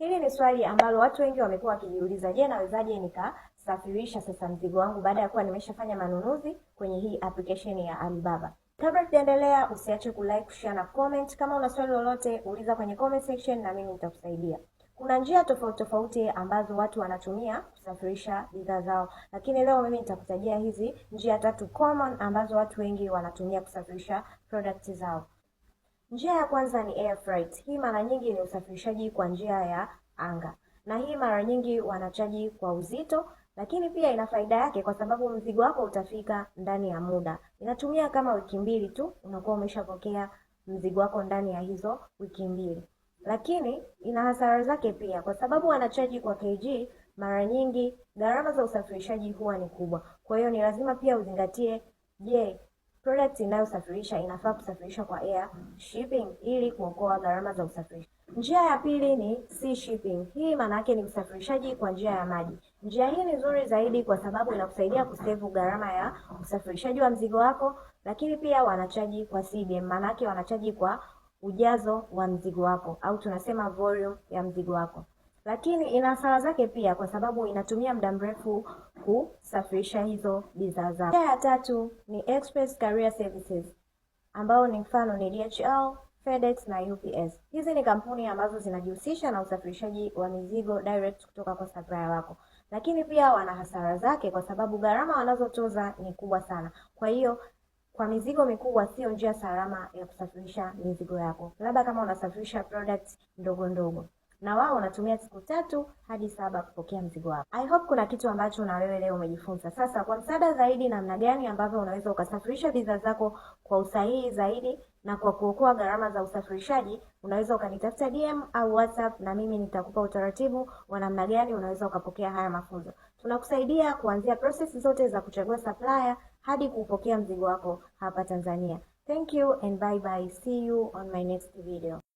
Hili ni swali ambalo watu wengi wamekuwa wakijiuliza, je, nawezaje nikasafirisha sasa mzigo wangu baada ya kuwa nimeshafanya manunuzi kwenye hii application ya Alibaba. Kabla tuendelea, usiache kulike, share na comment. Kama una swali lolote, uliza kwenye comment section na mimi nitakusaidia. Kuna njia tofauti tofauti ambazo watu wanatumia kusafirisha bidhaa zao, lakini leo mimi nitakutajia hizi njia 3 common ambazo watu wengi wanatumia kusafirisha products zao. Njia ya kwanza ni air freight. Hii mara nyingi ni usafirishaji kwa njia ya anga, na hii mara nyingi wanachaji kwa uzito, lakini pia ina faida yake kwa sababu mzigo wako utafika ndani ya muda. Inatumia kama wiki 2 tu, unakuwa umeshapokea mzigo wako ndani ya hizo wiki 2. Lakini ina hasara zake pia kwa sababu wanachaji kwa kg, mara nyingi gharama za usafirishaji huwa ni kubwa. Kwa hiyo ni lazima pia uzingatie, je, product inayosafirisha inafaa kusafirishwa kwa air shipping ili kuokoa gharama za usafirishaji. Njia ya pili ni sea shipping. Hii maana yake ni usafirishaji kwa njia ya maji. Njia hii ni nzuri zaidi kwa sababu inakusaidia kusevu gharama ya usafirishaji wa mzigo wako, lakini pia wanachaji kwa CBM, maana yake wanachaji kwa ujazo wa mzigo wako au tunasema volume ya mzigo wako. Lakini ina hasara zake pia kwa sababu inatumia muda mrefu kusafirisha hizo bidhaa zako. Njia ya tatu ni express carrier services, ambao ni mfano ni DHL, FedEx na UPS. Hizi ni kampuni ambazo zinajihusisha na usafirishaji wa mizigo direct kutoka kwa supplier wako. Lakini pia wana hasara zake kwa sababu gharama wanazotoza ni kubwa sana. Kwa hiyo kwa mizigo mikubwa sio njia salama ya kusafirisha mizigo yako, labda kama unasafirisha products ndogo ndogo, na wao wanatumia siku 3 hadi 7 kupokea mzigo wako. I hope kuna kitu ambacho na wewe leo umejifunza. Sasa kwa msaada zaidi namna gani ambavyo unaweza ukasafirisha bidhaa zako kwa usahihi zaidi na kwa kuokoa gharama za usafirishaji, unaweza ukanitafuta DM au WhatsApp na mimi nitakupa utaratibu wa namna gani unaweza ukapokea haya mafunzo. Tunakusaidia kuanzia process zote za kuchagua supplier hadi kupokea mzigo wako hapa Tanzania. Thank you and bye bye. See you on my next video.